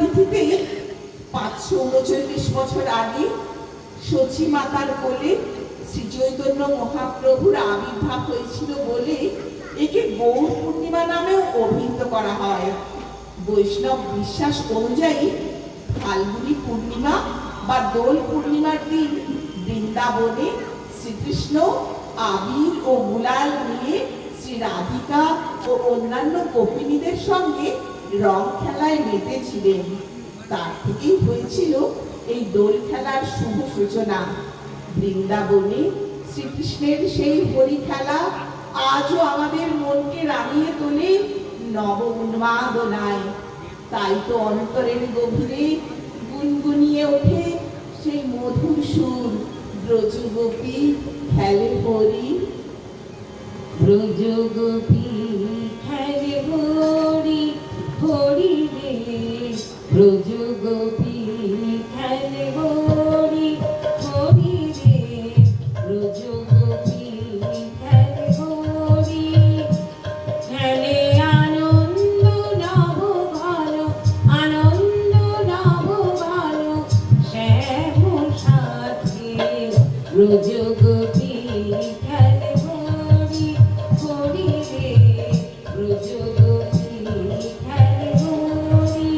তিথিতেই 539 বছর আগে সচী মাতার কোলে শ্রী চৈতন্য মহাপ্রভুর আবির্ভাব হয়েছিল বলে একে গৌর পূর্ণিমা নামেও অভিহিত করা হয়। বৈষ্ণব বিশ্বাস অনুযায়ী ফাল্গুনী পূর্ণিমা বা দোল পূর্ণিমার দিন বৃন্দাবনে শ্রীকৃষ্ণ আবির ও গুলাল নিয়ে শ্রী রাধিকা ও অন্যান্য গোপিনীদের সঙ্গে রং খেলায় মেতেছিলেন। তার থেকেই হয়েছিল এই দোল খেলার শুভ সূচনা। বৃন্দাবনে শ্রীকৃষ্ণের সেই হরি খেলা আজও আমাদের মনকে রাঙিয়ে তোলে নব উন্মাদনায়। তাই তো অন্তরের গভীরে গুনগুনিয়ে ওঠে সেই মধুর সুর, ব্রজগোপী খেলে হরি, ব্রজগোপী খেলে হরি, হরি রে ব্রজগোপী খেলে হরি, হরি রে ব্রজগোপী খেলে হরি। খেলে আনন্দ নব ভালো, আনন্দ নব ভালো শ্যাম সাথে ব্রজগোপী খেলে হরি, হরি রে ব্রজগোপী খেলে হরি।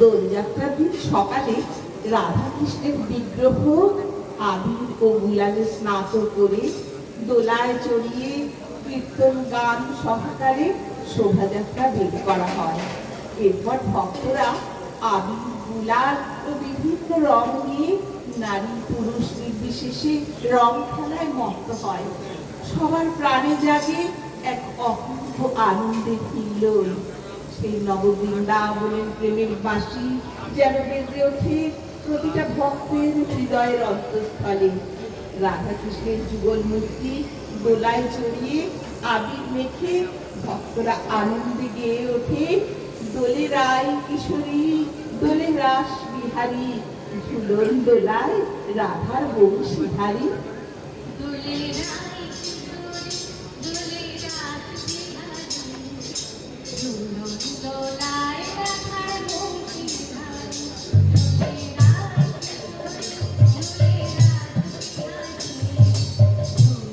দোলযাত্রার দিন সকালে রাধা কৃষ্ণের বিগ্রহ আবির ও গুলালে স্নাত করে দোলায় চড়িয়ে কীর্তন গান সহকারে শোভাযাত্রা বের করা হয়। এরপর ভক্তরা আবির, গুলাল ও বিভিন্ন রং নিয়ে নারী পুরুষ নির্বিশেষে রং খেলায় মত্ত হয়। সবার প্রাণে জাগে এক অপূর্ব আনন্দের হিল্লোল। সেই নববৃন্দাবনের প্রেমের বাঁশি যেন বেজে ওঠে প্রতিটা ভক্তের হৃদয়ের অন্তঃস্থলে। রাধাকৃষ্ণের যুগল মূর্তি দোলায় চড়িয়ে আবির মেখে ভক্তরা আনন্দে গেয়ে ওঠে, দোলে রায় কিশোরী, দোলে রাস বিহারী, ঝুলন দোলায় রাধার বংশীধারী। দোলে রায় কিশোরী, দোলে রাস বিহারী, ঝুলন দোলায় রাধার বংশীধারী। দোলে রায় কিশোরী, দোলে রাস বিহারী, ঝুলন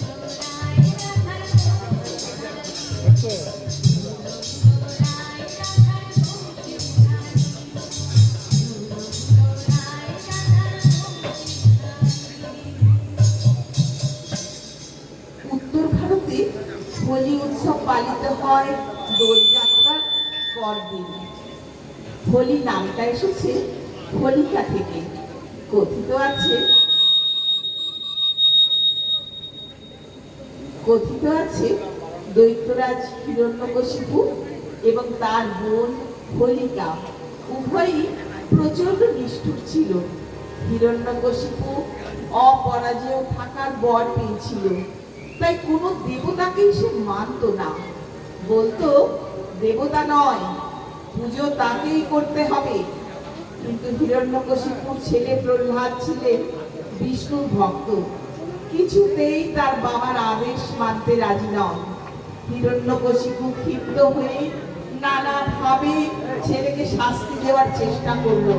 দোলায় রাধার বংশীধারী। উত্তর ভারতে হোলি উৎসব পালিত হয় দোলযাত্রার পরদিন। হোলি নামটা এসেছে হোলিকা থেকে। কথিত আছে দৈত্যরাজ হিরণ্যকশিপু এবং তার বোন হোলিকা উভয়ই প্রচন্ড নিষ্ঠুর ছিল। হিরণ্যকশিপু অপরাজেয় থাকার বর পেয়েছিল, তাই কোনো দেবতাকেই সে মানত না। বলতো দেবতা নয়, পুজো তাকেই করতে হবে। কিন্তু হিরণ্যকশিপুর ছেলে প্রহ্লাদ ছিলেন বিষ্ণুর ভক্ত, কিছুতেই তার বাবার আদেশ মানতে রাজি নন। হিরণ্যকশিপু ক্ষিপ্ত হয়ে নানাভাবে ছেলেকে শাস্তি দেওয়ার চেষ্টা করলো,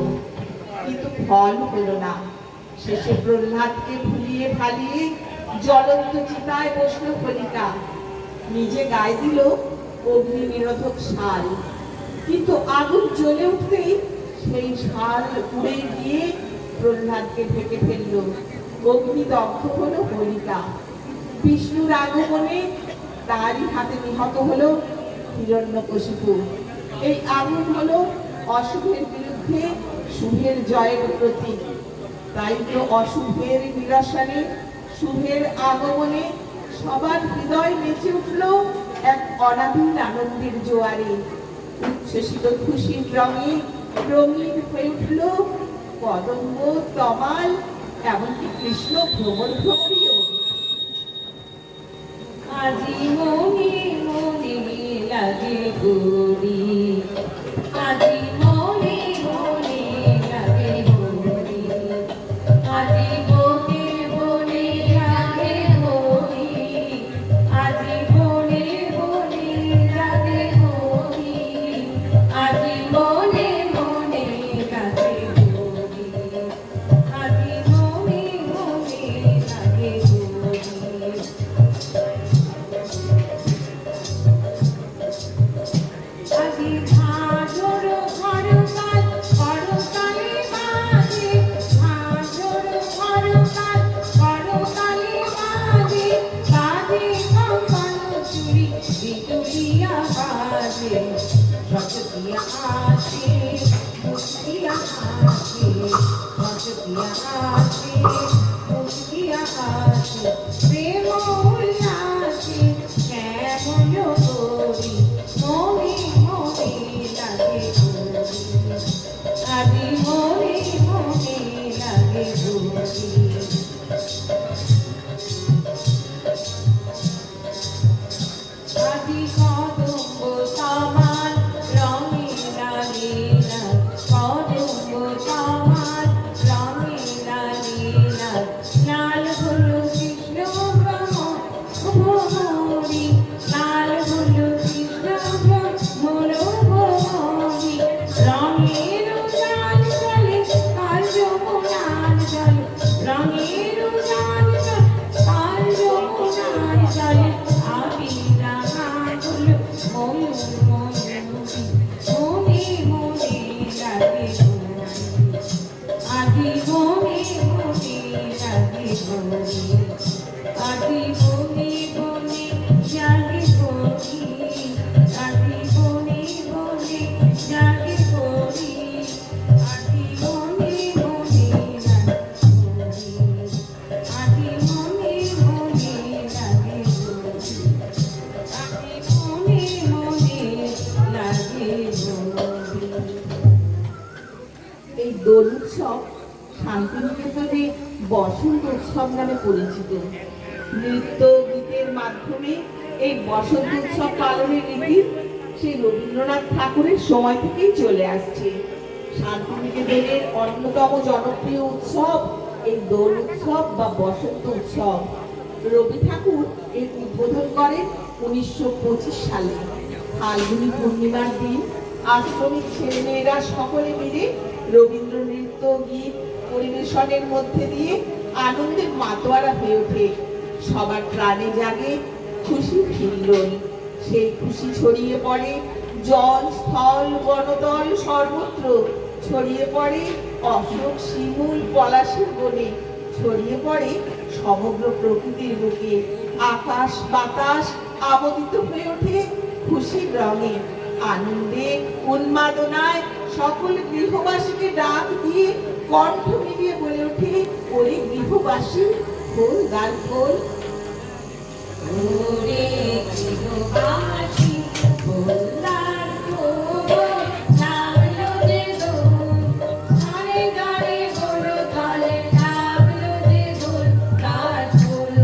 কিন্তু ফল হলো না। শেষে প্রহ্লাদকে ভুলিয়ে ভালিয়ে জ্বলন্ত চিতায় বসলো হোলিকা। নিজে গায়ে দিল অগ্নি নিরোধক শাল, কিন্তু আগুন জ্বলে উঠতেই সেই শাল উড়ে গিয়ে প্রহ্লাদকে ঢেকে ফেললো। অগ্নিদগ্ধ হলো হোলিকা। বিষ্ণুর আগমনে তারই হাতে নিহত হলো হিরণ্যকশিপু। এই আগুন হলো অশুভের বিরুদ্ধে শুভের জয়ের প্রতীক। তাই তো অশুভের নিরসনে শুভের আগমনে সবার হৃদয় নেচে উঠল এক অনাবিল আনন্দের জোয়ারে। উচ্ছ্বসিত খুশির রঙে রঙিন হয়ে উঠল কদম্ব, তমাল, এমনকি কৃষ্ণ ভ্রমর ভ্রমরীও। আজি মনে মনে লাগে গৌরী, আজি মনে মনে লাগে গৌরী, আজি বনে বনে লাগে গৌরী, আজি বনে বনে লাগে গৌরী, আজি মনে মনে লাগে গৌরী, আজি মনে মনে লাগে গৌরী। আজি ভাজর ঘরকাল করতালি বাজে, ভাজর ঘরকাল করতালি বাজে, বাজে কঙ্কাল চুরি বিজুলিয়া বাজে, সচকিয়া আসে মুসকিয়া আসে, সচকিয়া আসে মুসকিয়া আসে, প্রেম উল্লাসে কেমন করি মনে মনে লাগে গৌরী, আজি মনে মনে লাগে গৌরী। আজি কদম্ব সমান রঙিলা লীলা কদম্ব সমান রঙিলা লীলা লাল হলু কৃষ্ণ ভ্রমরি লাল হলু কৃষ্ণ ভ্রমরি রঙের উড়ান চলে কাল যমুনার জলে রঙের উড়ান চলে কাল যমুনার জলে আবিরা গান হলো ময়ূর ময়ূরী মনে মনে লাগে আজি মনে মনে লাগে আজি মনে মনে জাগে করি আজি মনে মনে জাগে করি আজি মনে মনে আজি মনে মনে লাগে আজি মনে মনে লাগে এই দোল উৎসব শান্তিনিকেতনে বসন্ত উৎসব নামে পরিচিত। নৃত্য গীতের মাধ্যমে এই বসন্ত উৎসব পালনের রীতি সেই রবীন্দ্রনাথ ঠাকুরের সময় থেকেই চলে আসছে। শান্তিনিকেতনের অন্যতম জনপ্রিয় উৎসব এই দোল উৎসব বা বসন্ত উৎসব। রবি ঠাকুর এর উদ্বোধন করেন 1925 সালে। ফাল্গুনী পূর্ণিমার দিন আশ্রমিক ছেলেমেয়েরা সকলে মিলে রবীন্দ্র নৃত্য গীত পরিবেশনের মধ্যে দিয়ে আনন্দের মাতোয়ারা হয়ে ওঠে। সবার প্রাণে জাগে খুশির হিল্লোল। সেই খুশি ছড়িয়ে পড়ে জল স্থল বনতল সর্বত্র, ছড়িয়ে পড়ে অশোক শিমুল পলাশের বনে, ছড়িয়ে পড়ে সমগ্র প্রকৃতির বুকে। আকাশ বাতাস আবদিত হয়ে ওঠে খুশির রঙে। আনন্দে উন্মাদনায় সকল গৃহবাসীকে ডাক দিয়ে কণ্ঠ মিলিয়ে বলে ওঠে, ওরে গৃহবাসী খোল গান খোল। ওরে গৃহবাসী খোলদার খোল লাগলো যে দোল সারে গাড়ি বলো তালে লাগলো যে দোল তার খোল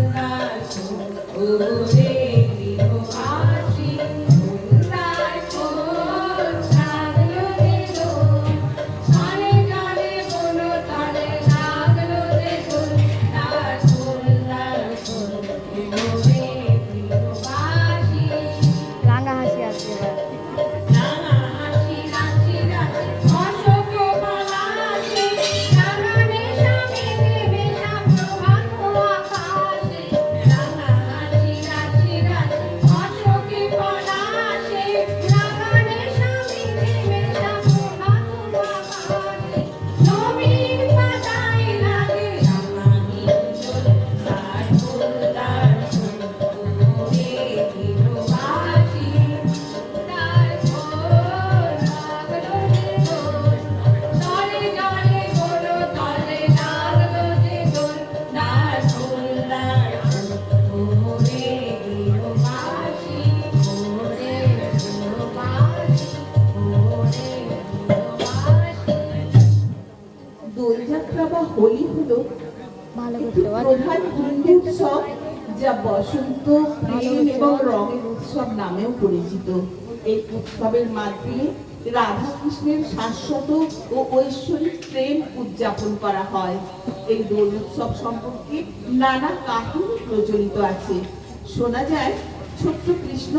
ওরে গৃহবাসী খোলদার খোল লাগলো যে দোল সারে গাড়ি বলো তালে লাগলো যে দোল তার খোল ওরে গৃহবাসী রাঙা হাসি আসছে এবার। রাঙা হাসি রাশি রাশি অশোক পলাশে রাঙানে স্বামী দেবেশা প্রভাত আকাশে রাঙা হাসি রাশি রাশি অশোক পলাশে রাঙানে স্বামী দেবেশা প্রভাত আকাশে নবীন পাতায় লাগে রাঙা হিন্দোল তার ফুল ওরে গৃহবাসী তার খোল লাগলো যে দোল তলে জলে বলো তলে লাগলো যে দোল তার খোল ওরে গৃহবাসী ওরে গৃহবাসী ওরে গৃহবাসী। দোলযাত্রা বা হোলি হলো ভালো একটি করতে পারো। প্রধান হিন্দু উৎসব যা বসন্ত প্রেম এবং রঙের উৎসব নামেও পরিচিত। এই উৎসবের মাধ্যমে রাধা কৃষ্ণের শাশ্বত ও ঐশ্বরিক প্রেম উদযাপন করা হয়। এই দোল উৎসব সম্পর্কে নানা কাহিনী প্রচলিত আছে। শোনা যায় ছোট্ট কৃষ্ণ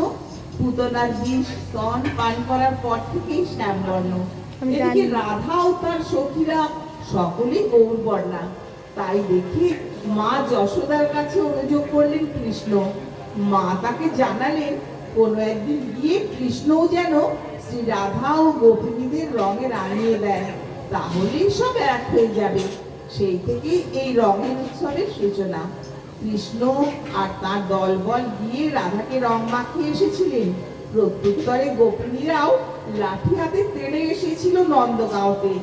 পুতনার বিষ স্তন পান করার পর থেকেই শ্যামবর্ণ। আমি এদিকে জানি। রাধা ও তার সখীরা সকলেই গৌরবর্ণা। তাই দেখে মা যশোদার কাছে অনুযোগ করলেন কৃষ্ণ। মা তাকে জানালেন কোনো একদিন গিয়ে কৃষ্ণও যেন শ্রী রাধা ও গোপিনীদের রঙে রাঙিয়ে দেয়, তাহলেই সব এক হয়ে যাবে। সেই থেকেই এই রঙের উৎসবের সূচনা। কৃষ্ণ আর তার দলবল গিয়ে রাধাকে রং মাখিয়ে এসেছিলেন। প্রত্যুত্তরে গোপিনীরাও লাঠি হাতে তেড়ে এসেছিল নন্দগাঁওতে।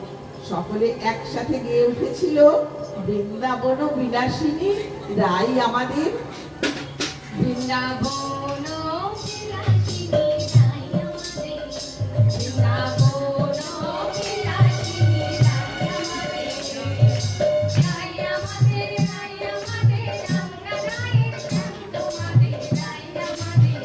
সকলে একসাথে গেয়ে উঠেছিল, বৃন্দাবন বিলাসিনী রাই আমাদের, বৃন্দাবন বিলাসিনী রাই আমাদের, বৃন্দাবন বিলাসিনী রাই আমাদের, রাই আমাদের, রাই আমাদের, আমরা রায়ের শ্যাম তোমাদের, রাই আমাদের,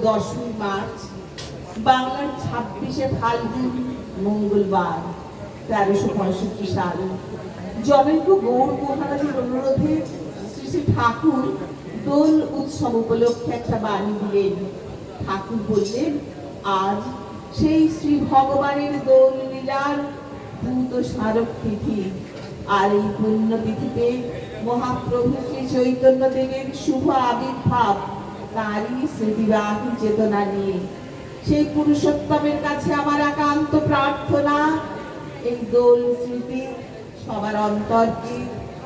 10ই মার্চ বাংলার 26শে ফাল্গুন মঙ্গলবার 1365 সাল জনৈক গৌড় মহারাজের অনুরোধে শ্রী শ্রী ঠাকুর দোল উৎসব উপলক্ষে একটা বাণী দিলেন। ঠাকুর বললেন, আজ সেই শ্রী ভগবানের দোল লীলার ভূত স্মারক তিথি। আর এই পুণ্য তিথিতে মহাপ্রভু শ্রী চৈতন্য দেবের শুভ আবির্ভাব, তারই স্মৃতিবাহী চেতনা নিয়ে সেই পুরুষোত্তমের কাছে আমার একান্ত প্রার্থনা, এই দোল স্মৃতি সবার অন্তরকে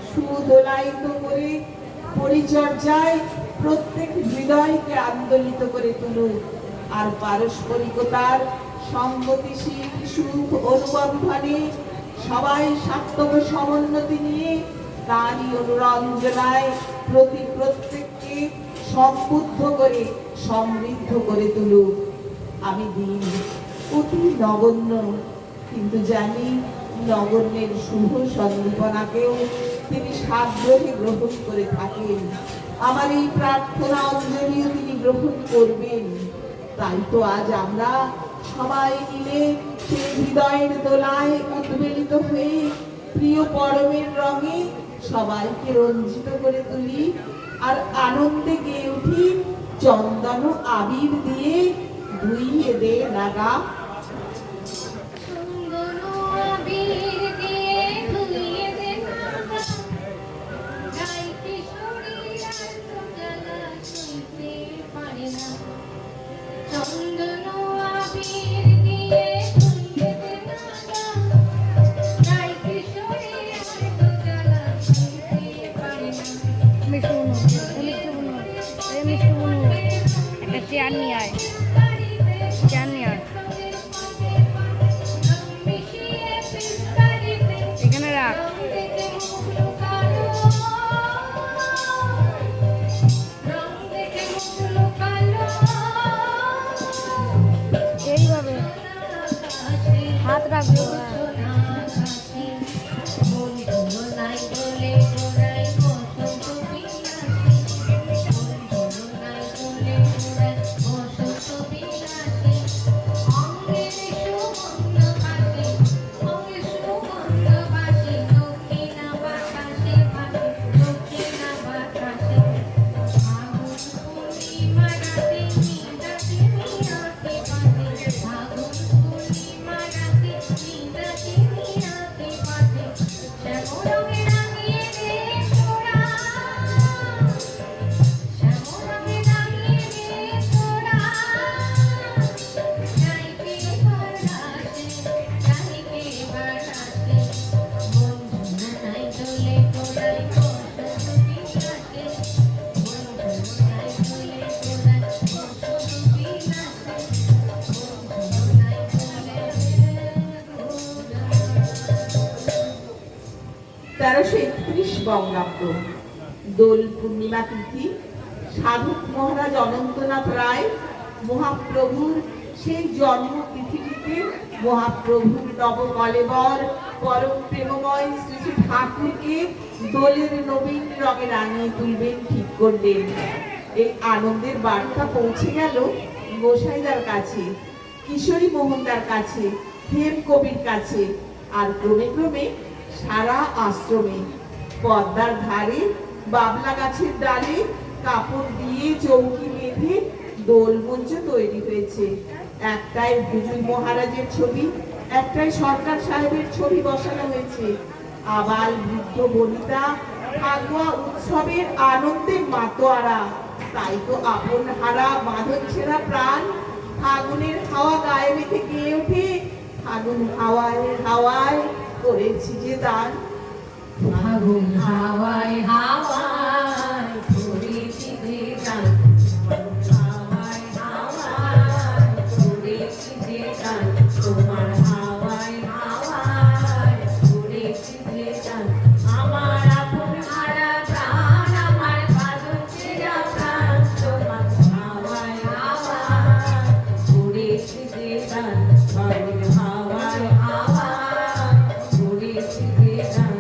সুদোলায়িত করে পরিচর্যায় প্রত্যেক হৃদয়কে আন্দোলিত করে তুলুক। আর পারস্পরিকতার সংগতিশীল সুখ অনুবন্ধনে সবাই সার্থক সমুন্নতি নিয়ে তারই অনুরঞ্জনায় প্রত্যেককে সমৃদ্ধ করে সমৃদ্ধ করে তুলুক। আমি দিন অতি নগণ্য, কিন্তু জানি নগণ্যের শুভ সন্দীপনাকেও তিনি সাগ্রহে গ্রহণ করে থাকেন। আমার এই প্রার্থনা অঞ্জলিও তিনি গ্রহণ করবেন। তাই তো আজ আমরা সবাই মিলে সেই হৃদয়ের দোলায় উদ্বেলিত হয়ে প্রিয় পরমের রঙে সবাইকে রঞ্জিত করে তুলি আর আনন্দে গেয়ে উঠি, চন্দন আবির দিয়ে ধুইয়ে দে নাগা। চন্দন আবির দিয়ে ধুইয়ে দে নাগা, গাই কিশোরী আর তো জ্বালা সইতে পারে না। চন্দন আবির দিয়ে ধুইয়ে দে নাগা, গাই কিশোরী আর তো জ্বালা সইতে পারে না। মিষ্টি বুনু একটা চেয়ার নিয়ে আয়, চেয়ার নিয়ে আয়, এখানে রাখ। এইভাবে হাত রাখবো। বঙ্গাব্দ দোল পূর্ণিমা তিথি সাধক মহারাজ অনন্তনাথ রায় মহাপ্রভুর সেই জন্ম তিথিটিতে মহাপ্রভুর নবকলেবর পরম প্রেমময় শ্রী শ্রী ঠাকুরকে দোলের নবীন রঙে রাঙিয়ে তুলবেন ঠিক করলেন। এই আনন্দের বার্তা পৌঁছে গেল গোসাইদার কাছে, কিশোরী মোহনদার কাছে, হেম কবির কাছে, আর ক্রমে ক্রমে সারা আশ্রমে। পদ্মার ধারে বাবলা গাছের ডালে কাপড় দিয়ে চৌকি বেঁধে দোল মঞ্চ তৈরি হয়েছে। একটাই হুজুর মহারাজের ছবি, একটাই সরকার সাহেবের ছবি বসানো হয়েছে। আবাল বৃদ্ধ বনিতা ফাগুয়া উৎসবের আনন্দে মাতোয়ারা। তাই তো আপন হারা বাঁধন ছেঁড়া প্রাণ ফাগুনের হাওয়া গায়ে মেখে গেয়ে ওঠে, ফাগুন হাওয়ায় হাওয়ায় করেছি যে দান। ফাগুন হাওয়ায় হাওয়ায় করেছি যে দান, হাওয়ায় হাওয়ায় করেছি যে দান, তোমার হাওয়ায় হাওয়ায় করেছি যে দান। আমার আপন হারা প্রাণ, আমার বাঁধন ছেঁড়া প্রাণ, তোমার হাওয়ায় হাওয়ায় করেছি যে দান, ফাগুন হাওয়ায় হাওয়ায় করেছি যে দান।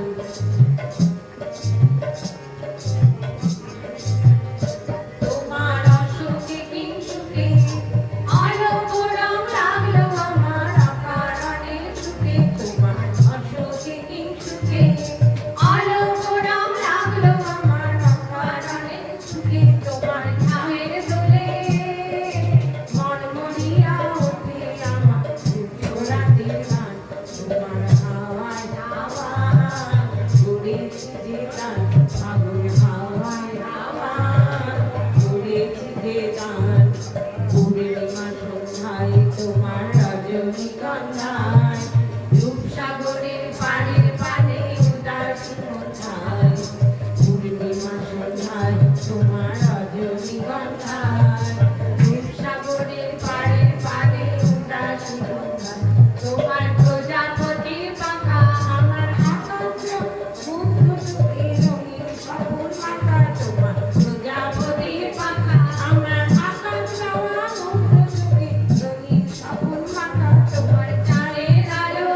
তোমার রজনীগন্ধায় রূপসাগরের পাড়ে পাড়ে উদাস গন্ধায় তোমার প্রজাপতির পাখা আমার আকাশ মুগ্ধ চোখে রঙিন সবুজ মাথা তোমার প্রজাপতির পাখা আমার আকাশ মুগ্ধ চোখে রঙিন সবুজ মাথা তোমার চাঁদের আলো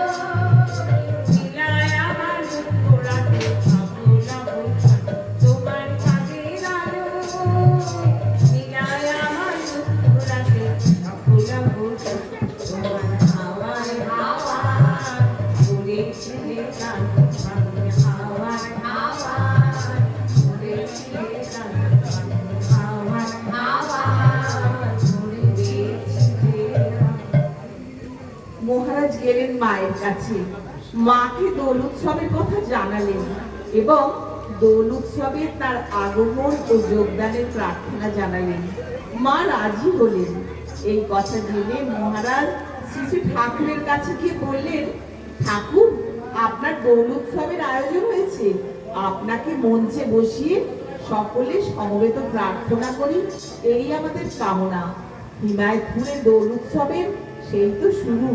নীলায় আমার দুঃখ রাতে আকুলা বৈঠা তোমার চাঁদের আলো নীলায় আমার দুঃখ রাতে আকুলা বৈঠা তোমার হাওয়ায় হাওয়ায় উড়েছে গান আমি হাওয়ায় হাওয়ায় উড়েছে গান আমি হাওয়ায় হাওয়ায় উড়েছে গান। মহারাজ গেলেন মায়ের কাছে, মাকে দোল উৎসবের কথা জানালেন এবং দোল উৎসবে তার আগমন ও যোগদানের প্রার্থনা জানালেন। মা রাজি হলেন। এই কথা জেনে মহারাজ শ্রী শ্রী ঠাকুরের কাছে গিয়ে বললেন, ঠাকুর, আপনার দোল উৎসবের আয়োজন হয়েছে, আপনাকে মঞ্চে বসিয়ে সকলে সমবেত প্রার্থনা করি, এই আমাদের কামনা। হিমায়তপুরে দোল উৎসবের সেই তো শুরু।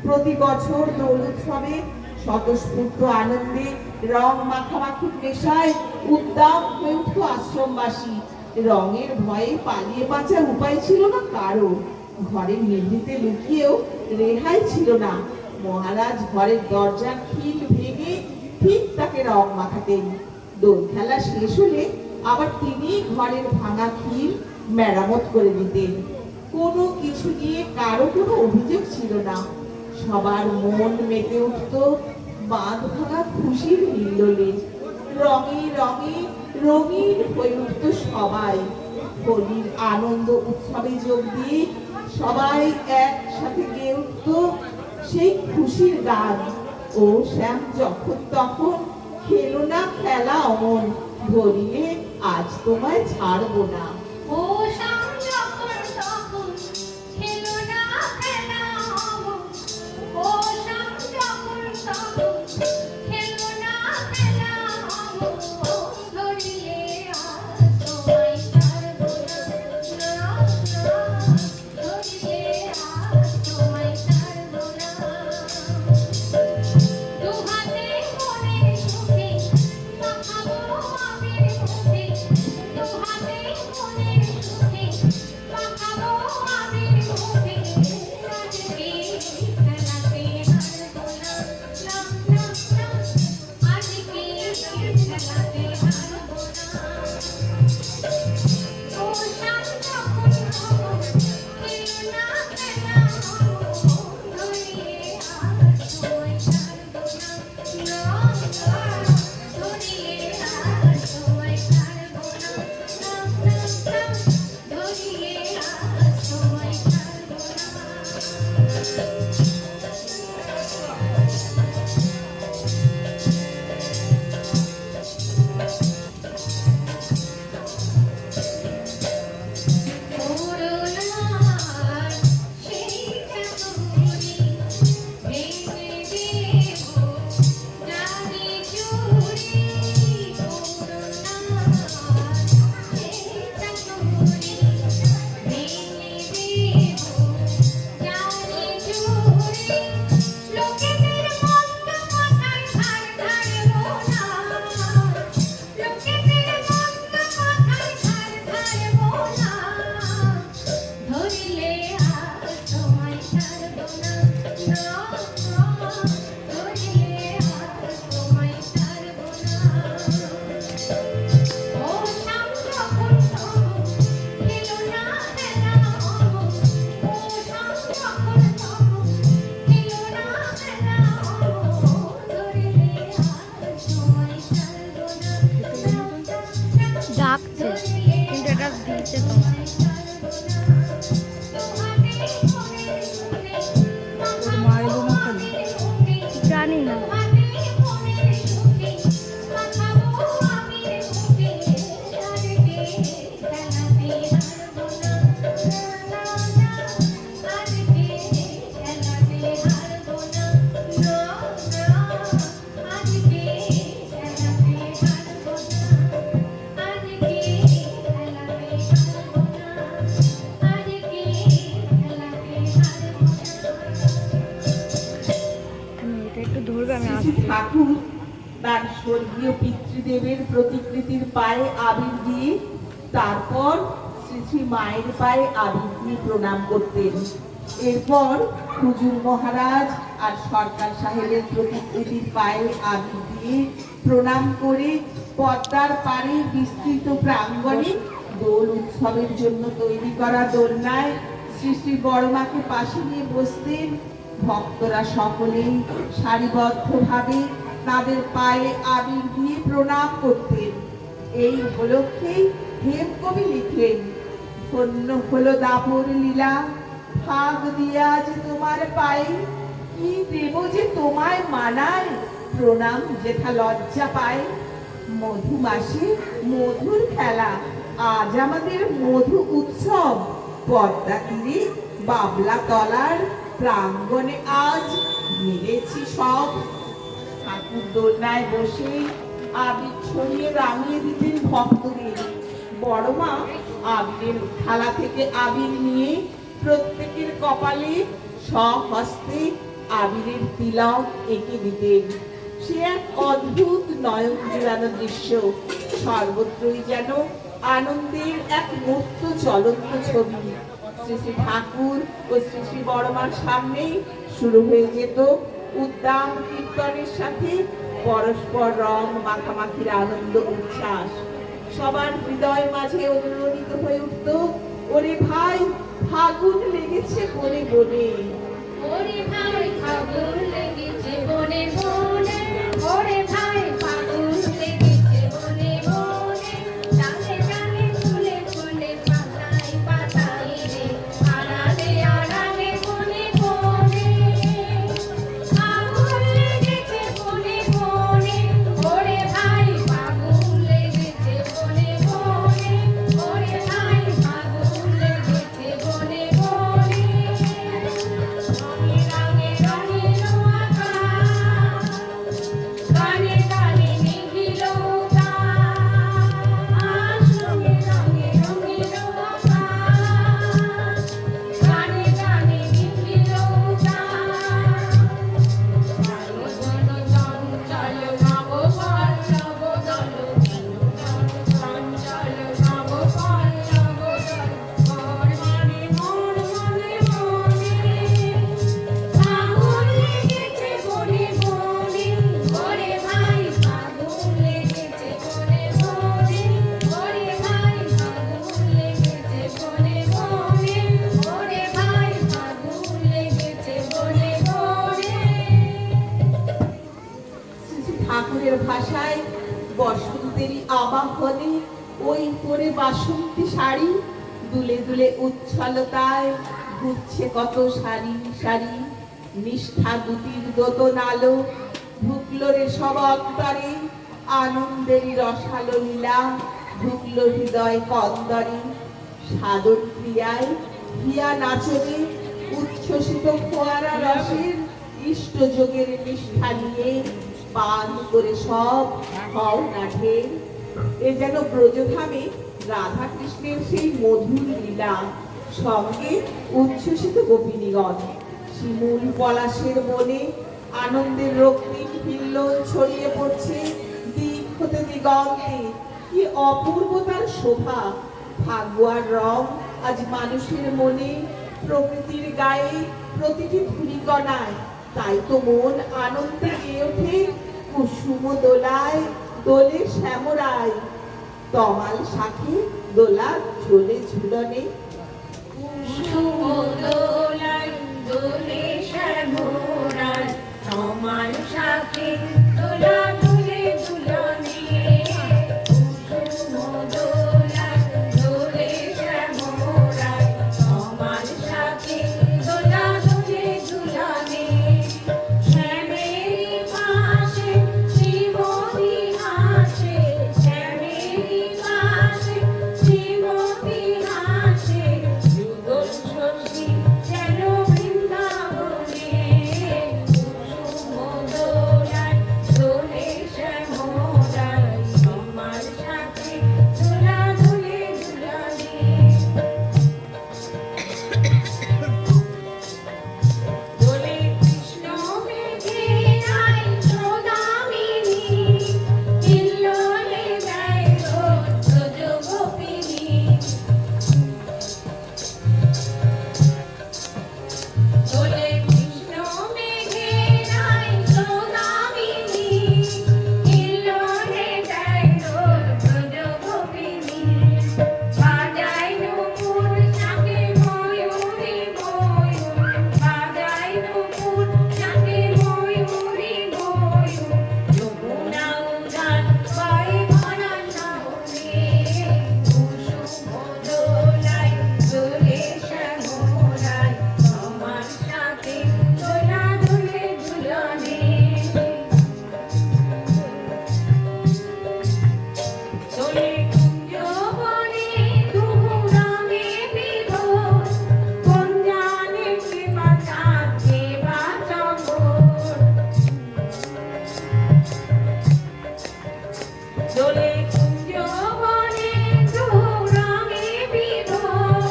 প্রতি বছর দোল উৎসবে স্বতঃস্ফূর্ত আনন্দে রং মাখামাখির নেশায় উদ্দাম হয়ে উঠত আশ্রমবাসী। রঙের ভয়ে পালিয়ে বাঁচার উপায় ছিল না কারো। ঘরের মেঝেতে লুকিয়েও রেহাই ছিল না। মহারাজ ঘরের দরজার খিল ভেঙে ঠিক তাকে রং মাখাতেন। দোল খেলা শেষ হলে আবার তিনি ঘরের ভাঙা খিল মেরামত করে দিতেন। কোনো কিছু নিয়ে কারো কোনো অভিযোগ ছিল না। সবার মন মেতে উঠত বাঁধ ভাঙা খুশির হিল্লোলে। রঙে রঙে রঙিন হয়ে উঠত সবাই। হোলির আনন্দ উৎসবে যোগ দিয়ে সবাই একসাথে গেয়ে উঠত সেই খুশির গান। ও শ্যাম যখন তখন খেলো না খেলা অমন, ধরিলে আজ তোমায় ছাড়বো না। ও শাম যখন তখন খেলো না খেলা অমন, ও শাম যখন তখন খেলো না খেলা অমন, ধরিলে আজ তোমায় ছাড়বো না, ধরিলে আজ তোমায় ছাড়বো না। দুহাতে মনের সুখে মাখাবো আবির মুখে, দুহাতে মনের সুখে মাখাবো আবির মুখে, আজকে খেলাতে হারবো না, আজকে খেলাতে হারবো না। ও শাম যখন তখন খেলো না খেলা অমন, ধরিলে আজ তোমায় ছাড়বো না, ধরিলে আজ তোমায় ছাড়বো না, ধরিলে আজ তোমায় ছাড়বো করুণার সেই চাদরে ভেঙে দেব জানি চুরি, করুণার সেই চাদরে ভেঙে দেব জানি চুরি। লোকেদের মন্দ কথায় ধার ধারবো না, লোকেদের মন্দ কথায় ধার ধারবো না, ধরিলে আজ তোমায় ছাড়বো না, ধরিলে আজ তোমায় ছাড়বো না। ও শাম যখন তখন খেলো না খেলা অমন, ও শাম যখন তখন খেলো না খেলা অমন, ধরিলে আজ তোমায় ছাড়বো না, ডাকছে কিন্তু এটা দিচ্ছে তোমার। ওর মায়ের মুখে জানি না। আজকে দেবের প্রতিকৃতির পায়ে আবির দিয়ে তারপর শ্রী শ্রী মায়ের পায়ে আবির দিয়ে প্রণাম করতেন। এরপর হুজুর মহারাজ আর সরকার সাহেবের প্রতিকৃতির পায়ে আবির দিয়ে প্রণাম করে পদ্মার পাড়ে বিস্তৃত প্রাঙ্গণে দোল উৎসবের জন্য তৈরি করা দোলনায় শ্রী শ্রী বড়মাকে পাশে নিয়ে বসতেন। ভক্তরা সকলেই সারিবদ্ধভাবে তাদের পায়ে আবির দিয়ে প্রণাম করতেন। এই উপলক্ষেই হেমকবি লিখলেন, ধন্য হলো দাপর লীলা, ভাগ দিয়া যে তোমার পায়ে, কি দেব যে তোমায় মানায়, প্রণাম যেথা লজ্জা পায়। মধু মাসে মধুর খেলা, আজ আমাদের মধু উৎসব, পদ্মা তীরে বাবলা তলার প্রাঙ্গণে আজ মিলেছি সব। ঠাকুর দোলনায় বসে আবির ছড়িয়ে রাঙিয়ে দিতেন ভক্তদের। বড়মা আবিরের থালা থেকে আবির নিয়ে প্রত্যেকের কপালে স্বহস্তে আবিরের তিলক এঁকে দিতেন। সে এক অদ্ভুত নয়ন জুড়ানো দৃশ্য, সর্বত্রই যেন আনন্দের এক মুক্ত চলন্ত ছবি। শ্রী শ্রী ঠাকুর ও শ্রী শ্রী বড়মার সামনেই শুরু হয়ে যেত উদ্দাম কীর্তনের সাথে পরস্পর রং মাখামাখির আনন্দ উচ্ছ্বাস। সবার হৃদয় মাঝে অনুরণিত হয়ে উঠত, ওরে ভাই ফাগুন লেগেছে বনে বনে। ওরে ভাই ফাগুন লেগেছে বনে বনে, ওরে ভাই ফাগুন লেগেছে বনে বনে, ডালে ডালে ফুলে ফুলে পাতায় পাতায় রে, আড়ালে আড়ালে বনে বনে, ফাগুন লেগেছে বনে বনে, ওরে ভাই ফাগুন লেগেছে বনে বনে, ওরে ভাই ফাগুন লেগেছে বনে বনে। রঙে রঙে রঙিলো আকাশ, গানে গানে নিখিল উদাস, রঙে রঙে রঙিলো আকাশ, গানে গানে নিখিল উদাস। চঞ্চল চঞ্চল নব পল্লব দল, চঞ্চল নব পল্লব দল, মোর মনে মনে ফাগুন লেগেছে বনে বনে, ওরে ভাই ফাগুন লেগেছে বনে বনে, ওরে ভাই ফাগুন লেগেছে বনে বনে, ওরে ভাই ফাগুন লেগেছে বনে বনে। শ্রী শ্রী ঠাকুরের ভাষায় বসন্তেরই আবাহনে ওই পরে বাসন্তী শাড়ি, দুলে দুলে উচ্ছলতায় ঘুরছে কত সারি সারি, নিষ্ঠা দুটির দোতন আলো ঢুকলো রে সব অন্তরে, আনন্দেরই রসালো লীলা ঢুকলো হৃদয় কন্দরে। সাধন ক্রিয়ায় হিয়া নাচনে উচ্ছ্বসিত ফোয়ারা রসের ইষ্টযোগের নিষ্ঠা নিয়ে পান করে সব হও নাঠে। এ যেন ব্রজধামে রাধা কৃষ্ণের সেই মধুর লীলা, সঙ্গে উচ্ছ্বসিত গোপিনীগণ। শিমুল পলাশের বনে আনন্দের রক্তিম হিল্লোল ছড়িয়ে পড়ছে দিক হতে দিগন্তে। কি অপূর্ব তার শোভা, ফাগুয়ার রং আজ মানুষের মনে, প্রকৃতির গায়ে প্রতিটি ধূলিকণায়। তাই তো মন আনন্দে গেয়ে ওঠে কুসুম দোলায় দোলে শ্যামরায়, তমাল শাখে দোলা ঝোলে ঝুলনে। কুসুম দোলায় দোলে শ্যামরায়, তমাল শাখে দোলা দুলে দুলনে। কুসুম দোলায় দোলে শ্যামরায়, তমাল শাখে দোলা দুলে দুলনে। শ্যামেরই পাশে শ্রীমতী হাসে, শ্যামেরই পাশে শ্রীমতী হাসে, যুগল দোলে কুঞ্জবনে দুহু রঙে বিভোর, কোন জানে কে বা চাঁদ কে বা চকোর। দোলে কুঞ্জবনে দুহু রঙে বিভোর,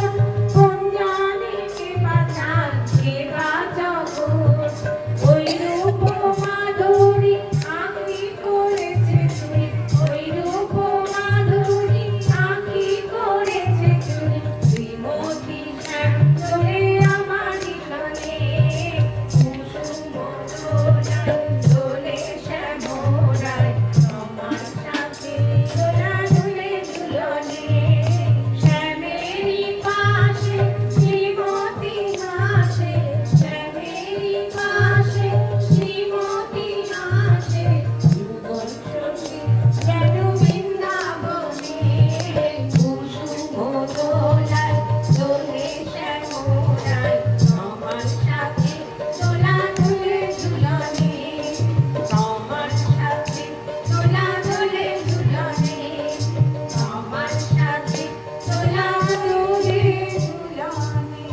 কোন জানে কে বা চাঁদ কে বা চকোর। ওই রূপ মাধুরী আঁকি করেছে চুরি, ওই রূপ মাধুরী আঁকি করেছে চুরি। শ্রীমতী শ্যাম দোলে আমারি সনে, কুসুম দোলায় দোলে শ্যামরায়, আমার সাথে দোলা দুলে দুলনে। শ্যামেরই পাশে শ্রীমতী হাসে, শ্যামেরই পাশে শ্রীমতী হাসে। যুগল সখী যেন বৃন্দাবনে, কুসুম দোলায় দোলে শ্যামরায়, আমার সাথে দোলা দুলে দুলনে। আমার সাথে দোলা দুলে দুলনে, আমার সাথে দোলা দুলে দুলনে।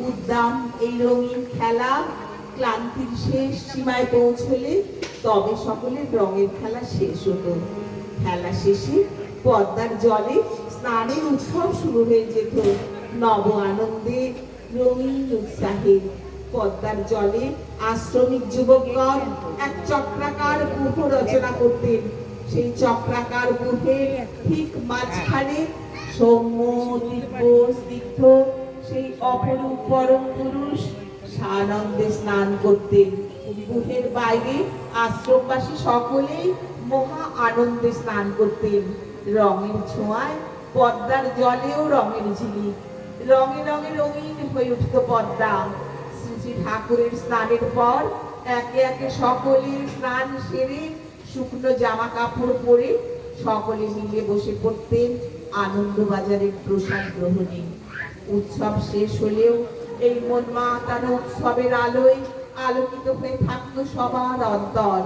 উদ্দাম এই রঙিন খেলা ক্লান্তির শেষ সীমায় পৌঁছলে তবে সকলের রঙের খেলা শেষ হতো। খেলা শেষে পদ্মার জলে স্নানের উৎসব শুরু হয়ে যেত নব আনন্দে, রঙিন উৎসাহে। পদ্মার জলে আশ্রমিক যুবকগণ এক চক্রাকার গুহ রচনা করতেন। সেই চক্রাকার গুহের ঠিক মাঝখানে সৌম্য দিব্য স্নিগ্ধ সেই অপরূপ পরম পুরুষ সানন্দে স্নান করতেন। গুহের বাইরে আশ্রমবাসী সকলেই মহা আনন্দে স্নান করতেন। রঙের ছোঁয়ায় পদ্মার জলেও রঙের ঝিলিক, রঙে রঙে রঙিন হয়ে উঠত পদ্মা। শ্রী শ্রী ঠাকুরের স্নানের পর একে একে সকলে স্নান সেরে শুকনো জামা কাপড় পরে সকলে মিলে বসে পড়তেন আনন্দবাজারের প্রসাদ গ্রহণে। উৎসব শেষ হলেও এই মন মাতানো উৎসবের আলোয় আলোকিত হয়ে থাকতো সবার অন্তর।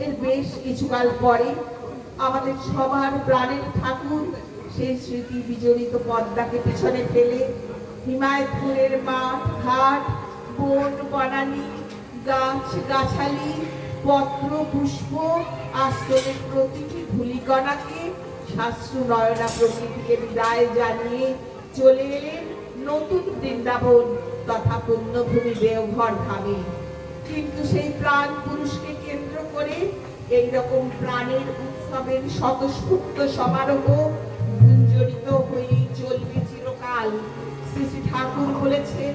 এর বেশ কিছুকাল পরে আমাদের সবার প্রাণের ঠাকুর সেই স্মৃতি বিজড়িত পদ্মাকে পিছনে ফেলে হিমায়তপুরের মাঠ ঘাট, বন বনানী, গাছ গাছালি, পত্র পুষ্প, আশ্রমের প্রতিটি ধূলিকণাকে শাস্ত্র নয়না প্রকৃতিকে বিদায় জানিয়ে চলে এলেন নতুন বৃন্দাবন তথা পুণ্যভূমি দেওঘর ধামে। কিন্তু সেই প্রাণ পুরুষকে কেন্দ্র করে এইরকম প্রাণের উৎসবের স্বতঃস্ফূর্ত সমারোহ গুঞ্জরিত হয়েই চলবে চিরকাল। শ্রী শ্রী ঠাকুর বলেছেন,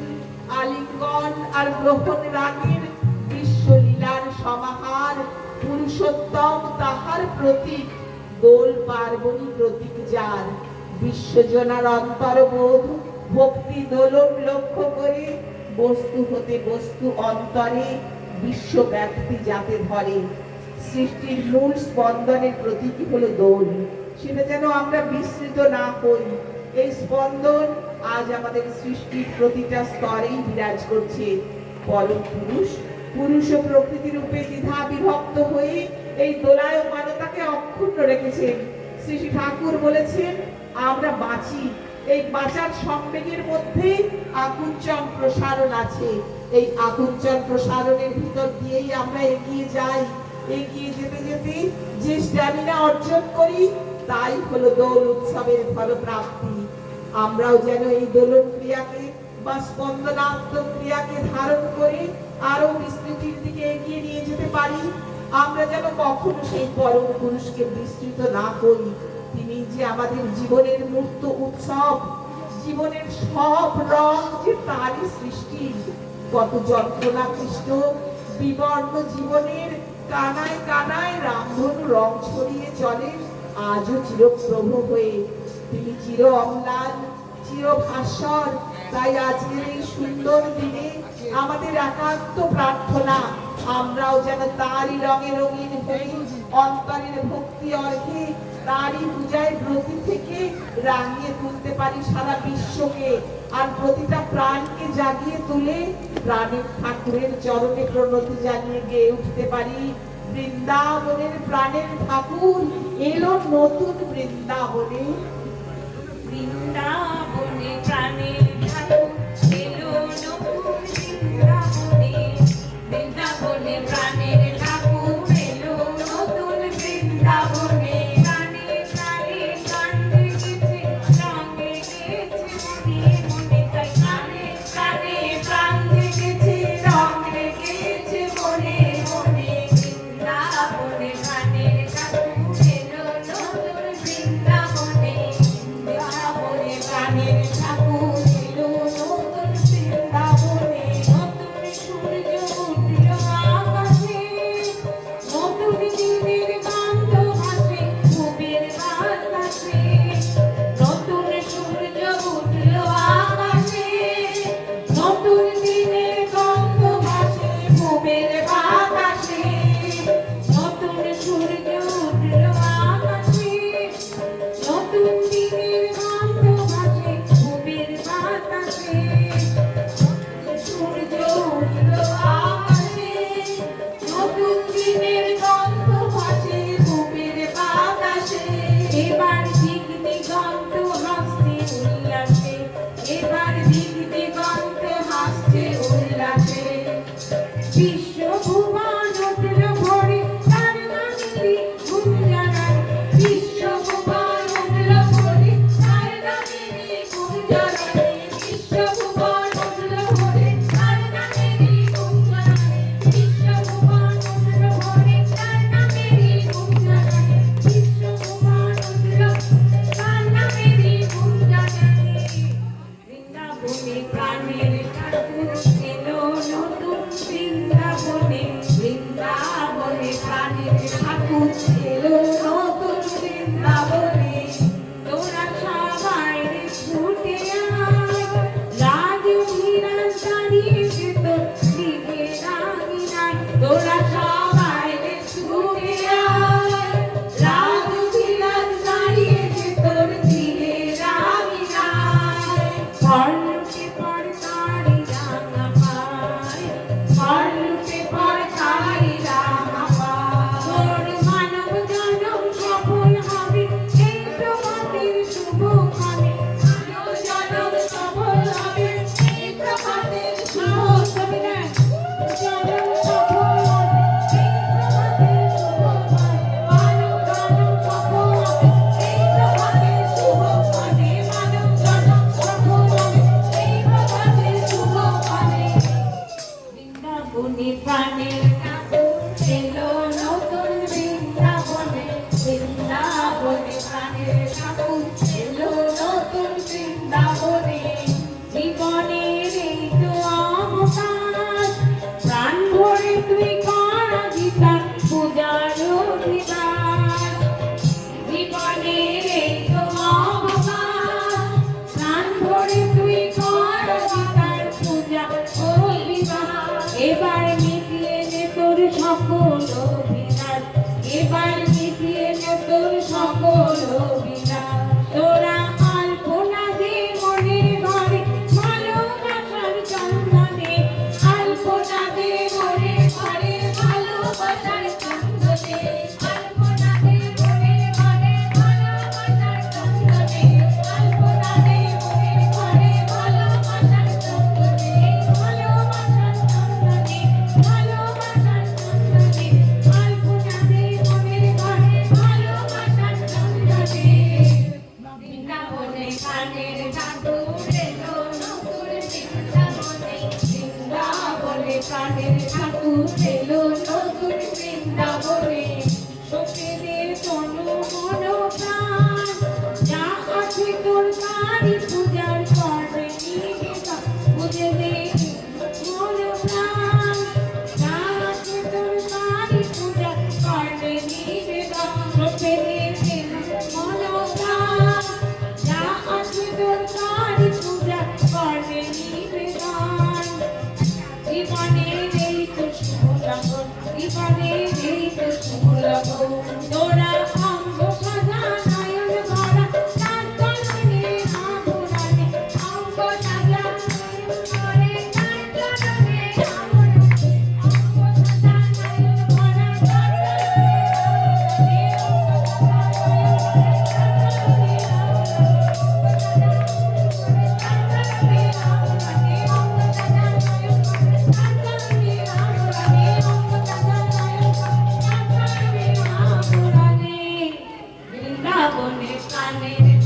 আলিঙ্গন আর গ্রহণ রাগের বিশ্বলীলার সমাহার, পুরুষোত্তম তাহার প্রতীক, দোল পার্বণী প্রতীক যার। বিশ্বজনার অন্তরবোধ ভক্তি দোলন লক্ষ্য করে বস্তু হতে বস্তু অন্তরে বিশ্বব্যাপ্তি যাতে ধরে। সৃষ্টির মূল স্পন্দনের প্রতীকই হলো দোল, সেটা যেন আমরা বিস্মৃত না হই। এই স্পন্দন আজ আমাদের সৃষ্টির প্রতিটা স্তরেই বিরাজ করছে। পরম পুরুষ পুরুষ ও প্রকৃতি রূপে দ্বিধা বিভক্ত হয়ে এই দোলায়মানতাকে অক্ষুণ্ণ রেখেছেন। শ্রী শ্রী ঠাকুর বলেছেন, আমরা বাঁচি, এই বাঁচার সম্বেগের মধ্যে আকুঞ্চন প্রসারণ আছে। এই আকুঞ্চন প্রসারণের ভিতর দিয়েই আমরা এগিয়ে যাই। এগিয়ে যেতে যেতে যে স্ট্যামিনা অর্জন করি তাই হলো দোল উৎসবের ফলপ্রাপ্তি। আমরাও যেন এই দোলন ক্রিয়াকে বা স্পন্দনাত্মক ক্রিয়াকে ধারণ করে আরো বিস্তৃতির দিকে এগিয়ে নিয়ে যেতে পারি। আমরা যেন কখনো সেই পরম পুরুষকে বিস্তৃত না করি। তিনি যে আমাদের জীবনের মূর্ত উৎসব, জীবনের সব রং যে তারই সৃষ্টি। কত যন্ত্রণা কৃষ্ট বিবর্ণ জীবনের কানায় কানায় রামধনু রং ছড়িয়ে চলে আজও চিরপ্রভ হয়ে। তিনি চির অম্লান, চির ভাস্বর। তাই আজকের এই সুন্দর দিনে আমাদের একান্ত প্রার্থনা, আমরাও যেন তারই রঙে রঙিন হয়ে অন্তরের ভক্তি অর্ঘে তারই পূজায় ব্রতী থেকে রাঙিয়ে তুলতে পারি সারা বিশ্বকে। আর প্রতিটা প্রাণকে জাগিয়ে তুলে প্রাণের ঠাকুরের চরণে প্রণতি জানিয়ে গেয়ে উঠতে পারি, বৃন্দাবনের প্রাণের ঠাকুর এলো নতুন বৃন্দাবনে। বৃন্দাবনে প্রাণের ঠাকুর এলো নতুন বৃন্দাবনে, বৃন্দাবনে প্রাণের ঠাকুর এলো নতুন বৃন্দাবনে। প্রাণে প্রাণে গান লেগেছে, রং লেগেছে মনে মনে, তাই প্রাণে প্রাণে প্রাণ লেগেছে, রং লেগেছে মনে মনে। বৃন্দাবনে প্রাণের ঠাকুর এলো নতুন বৃন্দাবনে, বৃন্দাবনে প্রাণের ঠাকুর এলো নতুন বৃন্দাবনে। নতুন সূর্য উঠল আকাশে, নতুন দিনের গন্ধ ভাসে ফুলের বাতাসে। নতুন সূর্য উঠল আকাশে, নতুন দিনের গন্ধ ভাসে ফুলের বাতাসে। নতুন সূর্য উঠল আকাশে, নতুন দিনের গন্ধ ভাসে ফুলের বাতাসে। সূর্য উঠল আকাশে, নতুন দিনের গন্ধ ভাসে ফুলের বাতাসে। এবার দিক দিগন্ত হাসছে উল্লাসে, এবার দিক দিগন্ত হাসছে উল্লাসে। বিশ্বভুবন উঠল ভরে তার গানেরই গুঞ্জরণ, বিশ্বভুবন উঠল ভরে তার গানেরই গুঞ্জরণ। বিশ্বভুবন উঠল ভরে তার গানেরই গুঞ্জরণ, বিশ্বভুবন উঠল ভরে তার নামেরই গুঞ্জরণ। বিশ্বভুবন উঠল তার নামেরই গুঞ্জরণে। বৃন্দাবনে প্রাণের ঠাকুর এলো নতুন বৃন্দাবনে, বৃন্দাবনে প্রাণের ঠাকুর এলো নতুন বৃন্দাবনে। তোরা সবাই রে ছুটে আয়, রাজধীরাজ দাঁড়িয়েছে তোর দিকে রাগিনায়। তোরা সবাই রে ছুটে আয়, রাজধীরাজ দাঁড়িয়েছে তোর দিকে রাগিনায়। পল্লুকে পর তারি রাঙা পায়, পল্লুকে পর তারি রাঙা পায়। তোর মানব জনম সফল হবে এই প্রভাতের শুভক্ষণে, মানব জনম সফল হবে এই প্রভাতের শুভক্ষণে। জনম সফল হবে এই প্রভাতের শুভক্ষণে, মানব জনম সফল হবে এই প্রভাতের শুভক্ষণে, মানব জনম সফল হবে এই প্রভাতের শুভক্ষণে। বৃন্দাবনে প্রাণের ঠাকুর এলো নতুন বৃন্দাবনে, বৃন্দাবনে প্রাণের ঠাকুর এলো নতুন বৃন্দাবনে। জীবনের এই তো অবকাশ, প্রাণ ভরে তুই কর অধিকার পূজার অধিকার। জীবনের এই তো অবকাশ, প্রাণ ভরে তুই কর অধিকার পূজা অধিকার। এবার মিটিয়ে নে তোর সকল অভিলাষ, এবার মিটিয়ে নে তোর সকল অভিলাষ। তোরা আলপনা দে মনের ঘরে ভালোবাসার চন্দনে, আলপনা দে মনের ঘরে ভালোবাসার চন্দনে, আলপনা দে মনের ঘরে ভালোবাসার চন্দনে, আলপনা দে মনের ঘরে ভালোবাসার চন্দনে, ভালোবাসার চন্দনে, ভালোবাসার চন্দনে, আলপনা দে মনের ঘরে ভালোবাসার চন্দনে। বৃন্দাবনে প্রাণের ঠাকুর এলো নতুন বৃন্দাবনে, বৃন্দাবনে প্রাণের ঠাকুর এলো নতুন বৃন্দাবনে। সখীদের তনু মন প্রাণ যা আছে তোর তারি পূজার করবে নিবেদন, বুঝে দে মন প্রাণ যা আছে তোর তারি পূজার করবে নিবেদন। সখীদের মন প্রাণ যা আছে তোর মনে প্রাণের